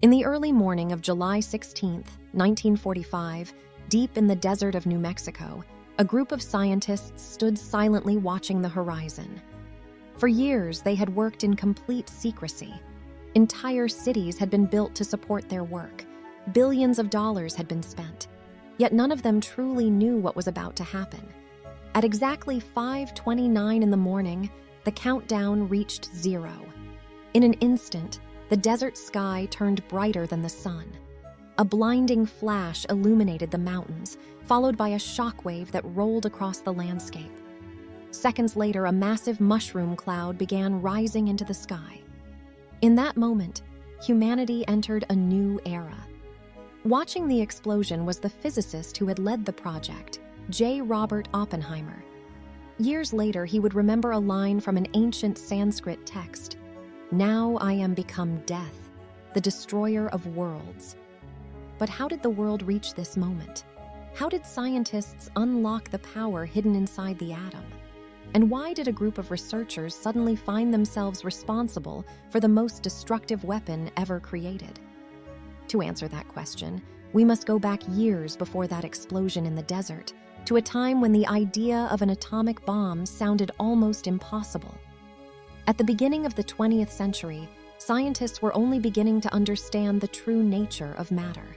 In the early morning of July 16, 1945, deep in the desert of New Mexico, a group of scientists stood silently watching the horizon. For years, they had worked in complete secrecy. Entire cities had been built to support their work. Billions of dollars had been spent. Yet none of them truly knew what was about to happen. At exactly 5:29 in the morning, the countdown reached 0. In an instant, the desert sky turned brighter than the sun. A blinding flash illuminated the mountains, followed by a shockwave that rolled across the landscape. Seconds later, a massive mushroom cloud began rising into the sky. In that moment, humanity entered a new era. Watching the explosion was the physicist who had led the project, J. Robert Oppenheimer. Years later, he would remember a line from an ancient Sanskrit text: "Now I am become death, the destroyer of worlds." But how did the world reach this moment? How did scientists unlock the power hidden inside the atom? And why did a group of researchers suddenly find themselves responsible for the most destructive weapon ever created? To answer that question, we must go back years before that explosion in the desert, to a time when the idea of an atomic bomb sounded almost impossible. At the beginning of the 20th century, scientists were only beginning to understand the true nature of matter.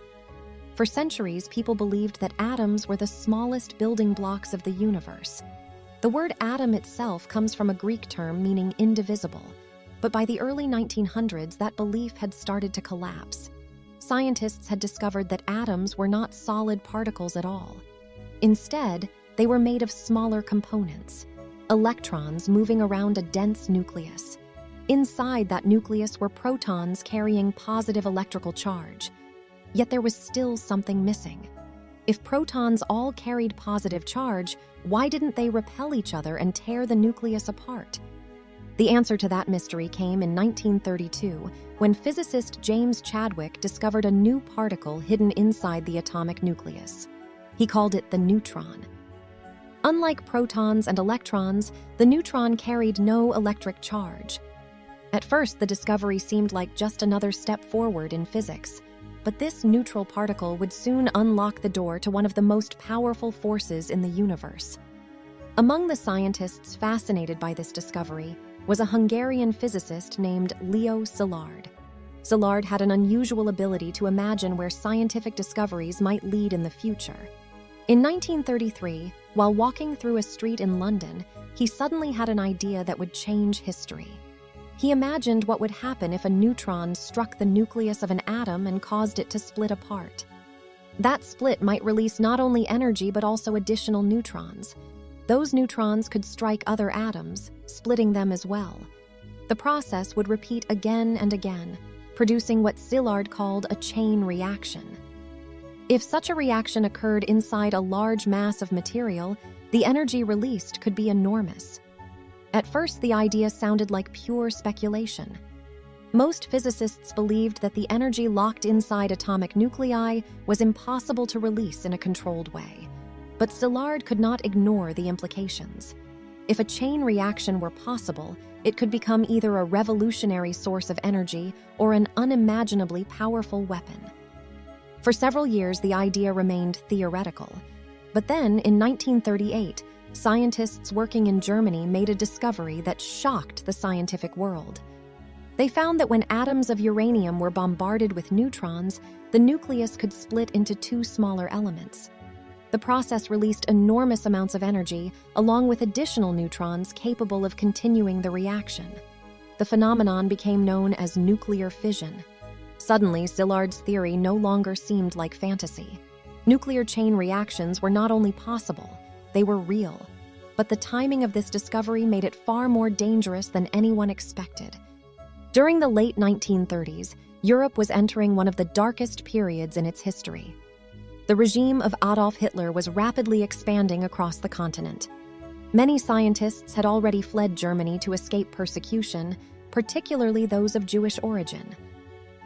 For centuries, people believed that atoms were the smallest building blocks of the universe. The word atom itself comes from a Greek term meaning indivisible, but by the early 1900s, that belief had started to collapse. Scientists had discovered that atoms were not solid particles at all. Instead, they were made of smaller components, electrons moving around a dense nucleus. Inside that nucleus were protons carrying positive electrical charge. Yet there was still something missing. If protons all carried positive charge, why didn't they repel each other and tear the nucleus apart? The answer to that mystery came in 1932, when physicist James Chadwick discovered a new particle hidden inside the atomic nucleus. He called it the neutron. Unlike protons and electrons, the neutron carried no electric charge. At first, the discovery seemed like just another step forward in physics. But this neutral particle would soon unlock the door to one of the most powerful forces in the universe. Among the scientists fascinated by this discovery was a Hungarian physicist named Leo Szilard. Szilard had an unusual ability to imagine where scientific discoveries might lead in the future. In 1933, while walking through a street in London, he suddenly had an idea that would change history. He imagined what would happen if a neutron struck the nucleus of an atom and caused it to split apart. That split might release not only energy but also additional neutrons. Those neutrons could strike other atoms, splitting them as well. The process would repeat again and again, producing what Szilard called a chain reaction. If such a reaction occurred inside a large mass of material, the energy released could be enormous. At first, the idea sounded like pure speculation. Most physicists believed that the energy locked inside atomic nuclei was impossible to release in a controlled way. But Szilard could not ignore the implications. If a chain reaction were possible, it could become either a revolutionary source of energy or an unimaginably powerful weapon. For several years, the idea remained theoretical. But then, in 1938, scientists working in Germany made a discovery that shocked the scientific world. They found that when atoms of uranium were bombarded with neutrons, the nucleus could split into two smaller elements. The process released enormous amounts of energy, along with additional neutrons capable of continuing the reaction. The phenomenon became known as nuclear fission. Suddenly, Szilard's theory no longer seemed like fantasy. Nuclear chain reactions were not only possible, they were real. But the timing of this discovery made it far more dangerous than anyone expected. During the late 1930s, Europe was entering one of the darkest periods in its history. The regime of Adolf Hitler was rapidly expanding across the continent. Many scientists had already fled Germany to escape persecution, particularly those of Jewish origin.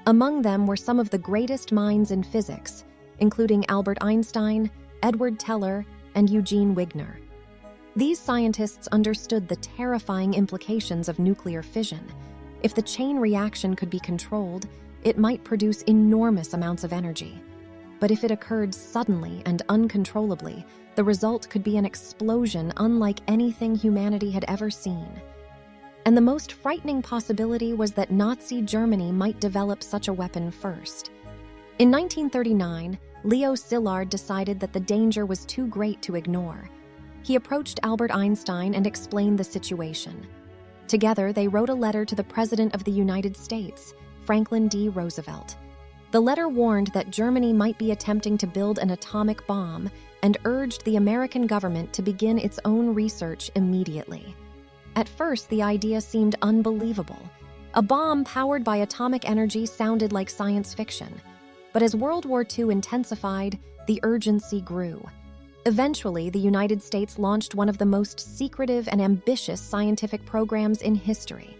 Among them were some of the greatest minds in physics, including Albert Einstein, Edward Teller, and Eugene Wigner. These scientists understood the terrifying implications of nuclear fission. If the chain reaction could be controlled, it might produce enormous amounts of energy. But if it occurred suddenly and uncontrollably, the result could be an explosion unlike anything humanity had ever seen. And the most frightening possibility was that Nazi Germany might develop such a weapon first. In 1939, Leo Szilard decided that the danger was too great to ignore. He approached Albert Einstein and explained the situation. Together, they wrote a letter to the President of the United States, Franklin D. Roosevelt. The letter warned that Germany might be attempting to build an atomic bomb and urged the American government to begin its own research immediately. At first, the idea seemed unbelievable. A bomb powered by atomic energy sounded like science fiction. But as World War II intensified, the urgency grew. Eventually, the United States launched one of the most secretive and ambitious scientific programs in history.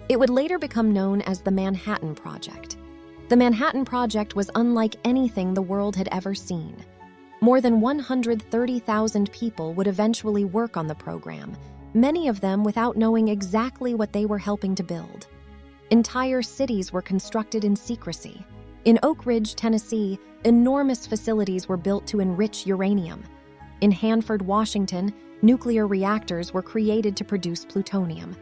It would later become known as the Manhattan Project. The Manhattan Project was unlike anything the world had ever seen. More than 130,000 people would eventually work on the program, many of them without knowing exactly what they were helping to build. Entire cities were constructed in secrecy. In Oak Ridge, Tennessee, enormous facilities were built to enrich uranium. In Hanford, Washington, nuclear reactors were created to produce plutonium.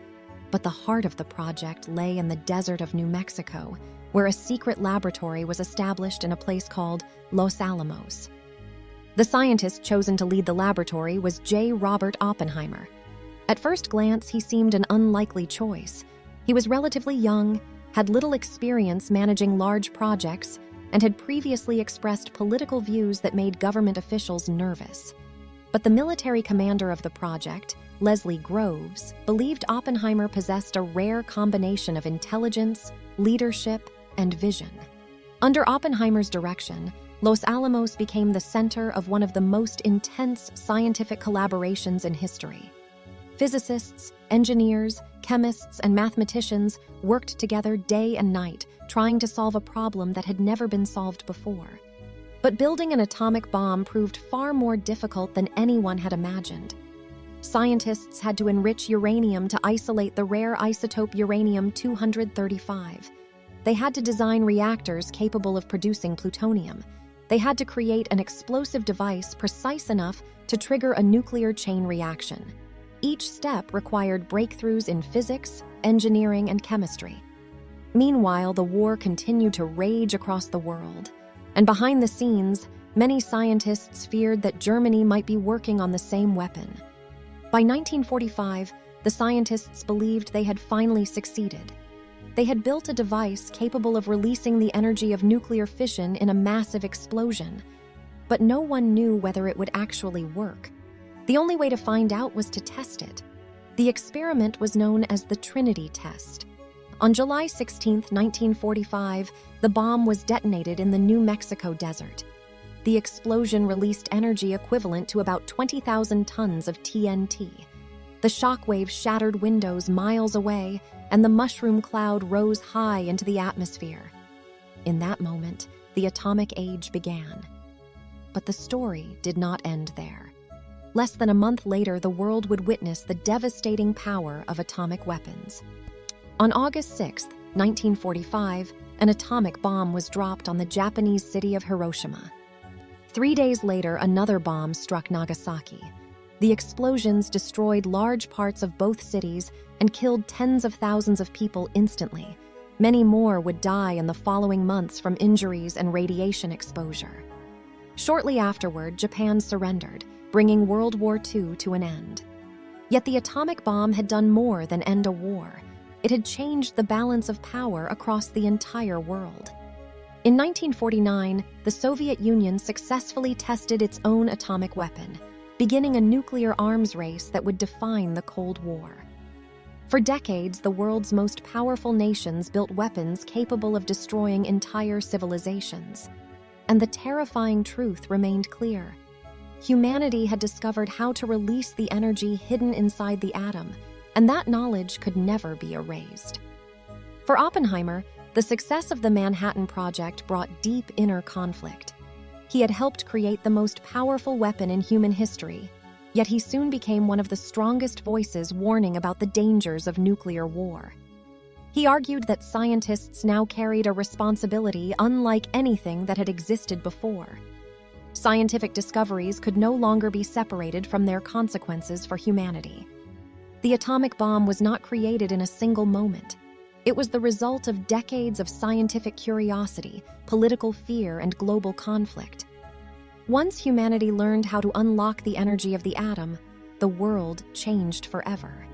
But the heart of the project lay in the desert of New Mexico, where a secret laboratory was established in a place called Los Alamos. The scientist chosen to lead the laboratory was J. Robert Oppenheimer. At first glance, he seemed an unlikely choice. He was relatively young, had little experience managing large projects, and had previously expressed political views that made government officials nervous. But the military commander of the project, Leslie Groves, believed Oppenheimer possessed a rare combination of intelligence, leadership, and vision. Under Oppenheimer's direction, Los Alamos became the center of one of the most intense scientific collaborations in history. Physicists, engineers, chemists, and mathematicians worked together day and night, trying to solve a problem that had never been solved before. But building an atomic bomb proved far more difficult than anyone had imagined. Scientists had to enrich uranium to isolate the rare isotope uranium-235. They had to design reactors capable of producing plutonium. They had to create an explosive device precise enough to trigger a nuclear chain reaction. Each step required breakthroughs in physics, engineering, and chemistry. Meanwhile, the war continued to rage across the world. And behind the scenes, many scientists feared that Germany might be working on the same weapon. By 1945, the scientists believed they had finally succeeded. They had built a device capable of releasing the energy of nuclear fission in a massive explosion. But no one knew whether it would actually work. The only way to find out was to test it. The experiment was known as the Trinity test. On July 16, 1945, the bomb was detonated in the New Mexico desert. The explosion released energy equivalent to about 20,000 tons of TNT. The shockwave shattered windows miles away, and the mushroom cloud rose high into the atmosphere. In that moment, the atomic age began. But the story did not end there. Less than a month later, the world would witness the devastating power of atomic weapons. On August 6, 1945, an atomic bomb was dropped on the Japanese city of Hiroshima. 3 days later, another bomb struck Nagasaki. The explosions destroyed large parts of both cities and killed tens of thousands of people instantly. Many more would die in the following months from injuries and radiation exposure. Shortly afterward, Japan surrendered, bringing World War II to an end. Yet the atomic bomb had done more than end a war. It had changed the balance of power across the entire world. In 1949, the Soviet Union successfully tested its own atomic weapon, beginning a nuclear arms race that would define the Cold War. For decades, the world's most powerful nations built weapons capable of destroying entire civilizations. And the terrifying truth remained clear. Humanity had discovered how to release the energy hidden inside the atom, and that knowledge could never be erased. For Oppenheimer, the success of the Manhattan Project brought deep inner conflict. He had helped create the most powerful weapon in human history, yet he soon became one of the strongest voices warning about the dangers of nuclear war. He argued that scientists now carried a responsibility unlike anything that had existed before. Scientific discoveries could no longer be separated from their consequences for humanity. The atomic bomb was not created in a single moment. It was the result of decades of scientific curiosity, political fear, and global conflict. Once humanity learned how to unlock the energy of the atom, the world changed forever.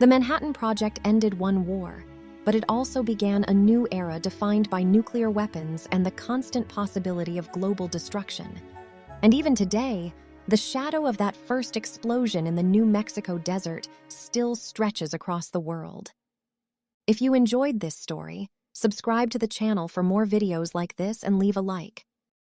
The Manhattan Project ended one war, but it also began a new era defined by nuclear weapons and the constant possibility of global destruction. And even today, the shadow of that first explosion in the New Mexico desert still stretches across the world. If you enjoyed this story, subscribe to the channel for more videos like this and leave a like.